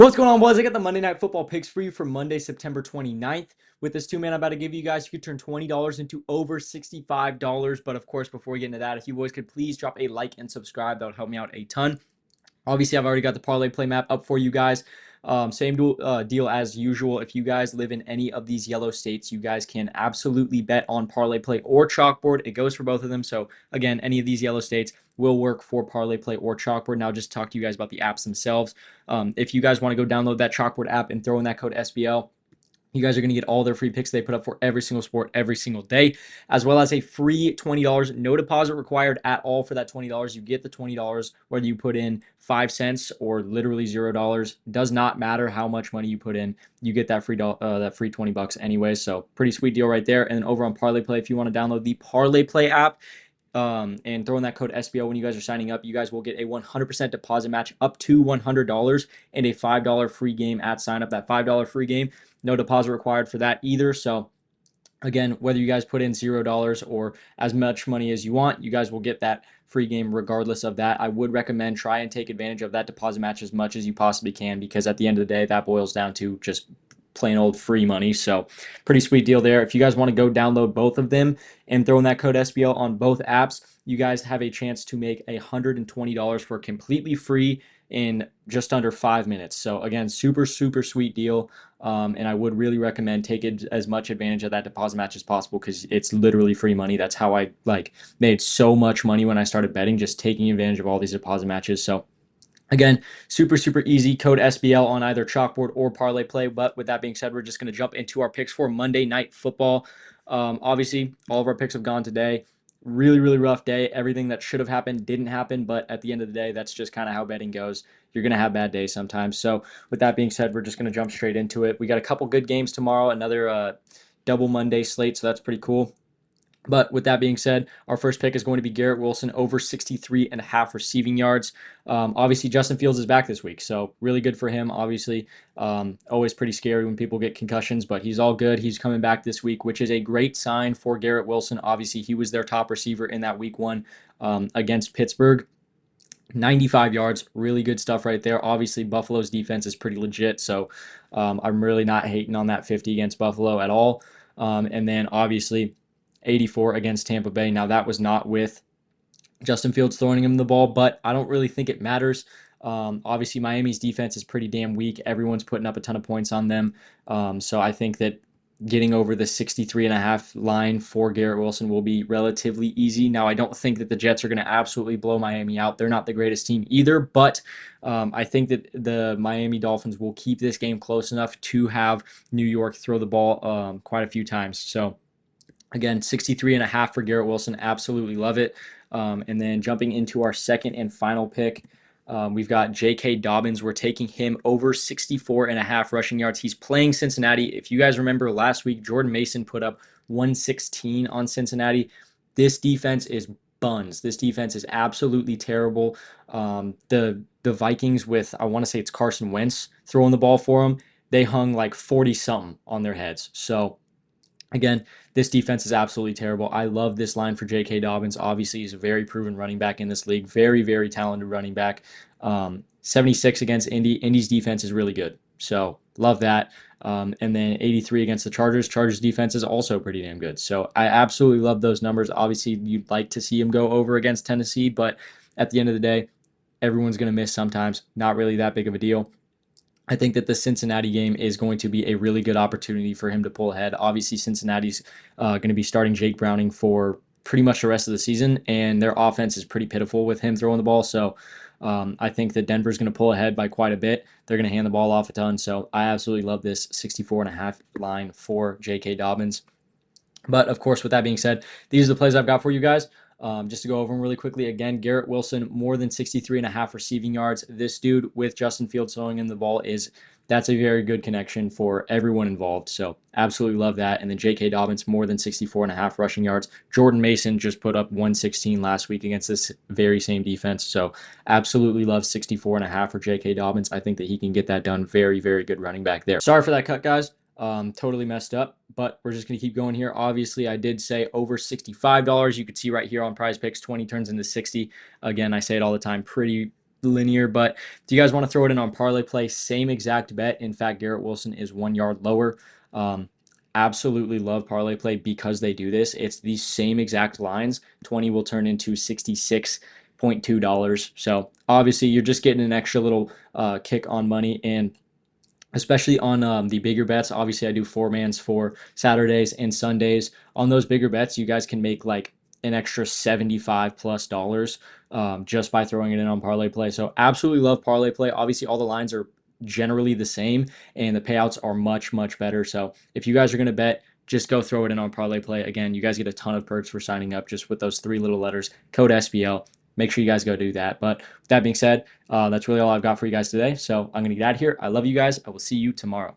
What's going on, boys? I got the Monday Night Football picks for you for Monday, September 29th. With this two-man I'm about to give you guys, you could turn $20 into over $65. But of course, before we get into that, if you boys could please drop a like and subscribe, that would help me out a ton. Obviously, I've already got the parlay play map up for you guys. Same deal as usual. If you guys live in any of these yellow states, you guys can absolutely bet on parlay play or chalkboard. It goes for both of them. So again, any of these yellow states will work for parlay play or chalkboard. Now, just talk to you guys about the apps themselves. If you guys want to go download that chalkboard app and throw in that code SBL, you guys are going to get all their free picks they put up for every single sport every single day, as well as a free $20. No deposit required at all for that $20. You get the $20 whether you put in 5 cents or literally $0. Does not matter how much money you put in. You get that free $20 anyway. So pretty sweet deal right there. And then over on Parlay Play, if you want to download the Parlay Play app, and throw in that code SBO when you guys are signing up, you guys will get a 100% deposit match up to $100 and a $5 free game at sign up. That $5 free game, no deposit required for that either. So again, whether you guys put in $0 or as much money as you want, you guys will get that free game regardless of that. I would recommend try and take advantage of that deposit match as much as you possibly can, because at the end of the day, that boils down to just plain old free money. So pretty sweet deal there. If you guys want to go download both of them and throw in that code SBL on both apps, you guys have a chance to make $120 for completely free in just under 5 minutes. So again, super sweet deal. And I would really recommend taking as much advantage of that deposit match as possible, because it's literally free money. That's how I made so much money when I started betting, just taking advantage of all these deposit matches. So again, super easy. Code SBL on either chalkboard or parlay play. But with that being said, we're just going to jump into our picks for Monday Night Football. Obviously, all of our picks have gone today. Really rough day. Everything that should have happened didn't happen. But at the end of the day, that's just kind of how betting goes. You're going to have bad days sometimes. So with that being said, we're just going to jump straight into it. We got a couple good games tomorrow. Another double Monday slate. So that's pretty cool. But with that being said, our first pick is going to be Garrett Wilson over 63.5 receiving yards. Obviously, Justin Fields is back this week, so really good for him. Obviously, always pretty scary when people get concussions, but he's all good. He's coming back this week, which is a great sign for Garrett Wilson. Obviously, he was their top receiver in that week one against Pittsburgh. 95 yards, really good stuff right there. Obviously, Buffalo's defense is pretty legit, so I'm really not hating on that 50 against Buffalo at all. And then, obviously, 84 against Tampa Bay. Now, that was not with Justin Fields throwing him the ball, but I don't really think it matters. Obviously, Miami's defense is pretty damn weak. Everyone's putting up a ton of points on them. So I think that getting over the 63.5 line for Garrett Wilson will be relatively easy. Now, I don't think that the Jets are going to absolutely blow Miami out. They're not the greatest team either, but I think that the Miami Dolphins will keep this game close enough to have New York throw the ball quite a few times. So again, 63.5 for Garrett Wilson. Absolutely love it. And then jumping into our second and final pick, we've got J.K. Dobbins. We're taking him over 64.5 rushing yards. He's playing Cincinnati. If you guys remember last week, Jordan Mason put up 116 on Cincinnati. This defense is buns. This defense is absolutely terrible. The Vikings with, I want to say it's Carson Wentz throwing the ball for them, they hung like 40-something on their heads. So again, this defense is absolutely terrible. I love this line for J.K. Dobbins. Obviously, he's a very proven running back in this league. Very talented running back. 76 against Indy. Indy's defense is really good. So, love that. And then 83 against the Chargers. Chargers defense is also pretty damn good. So, I absolutely love those numbers. Obviously, you'd like to see him go over against Tennessee, but at the end of the day, everyone's going to miss sometimes. Not really that big of a deal. I think that the Cincinnati game is going to be a really good opportunity for him to pull ahead. Obviously, Cincinnati's going to be starting Jake Browning for pretty much the rest of the season, and their offense is pretty pitiful with him throwing the ball. So I think that Denver's going to pull ahead by quite a bit. They're going to hand the ball off a ton. So I absolutely love this 64.5 line for J.K. Dobbins. But of course, with that being said, these are the plays I've got for you guys. Just to go over them really quickly, again, Garrett Wilson, more than 63.5 receiving yards. This dude with Justin Fields throwing him the ball that's a very good connection for everyone involved. So absolutely love that. And then J.K. Dobbins, more than 64.5 rushing yards. Jordan Mason just put up 116 last week against this very same defense. So absolutely love 64.5 for J.K. Dobbins. I think that he can get that done. Very good running back there. Sorry for that cut, guys. Totally messed up, but we're just going to keep going here. Obviously, I did say over $65. You could see right here on Prizepicks, 20 turns into 60. Again, I say it all the time. Pretty linear. But if you guys want to throw it in on parlay play, same exact bet. In fact, Garrett Wilson is 1 yard lower. Absolutely love parlay play because they do this. It's the same exact lines. 20 will turn into $66.2. So obviously you're just getting an extra little kick on money, and especially on the bigger bets. Obviously, I do four mans for Saturdays and Sundays. On those bigger bets, you guys can make like an extra $75+ just by throwing it in on parlay play. So absolutely love parlay play. Obviously, all the lines are generally the same, and the payouts are much, much better. So if you guys are going to bet, just go throw it in on parlay play. Again, you guys get a ton of perks for signing up just with those three little letters, code SBL. Make sure you guys go do that. But with that being said, that's really all I've got for you guys today. So I'm going to get out of here. I love you guys. I will see you tomorrow.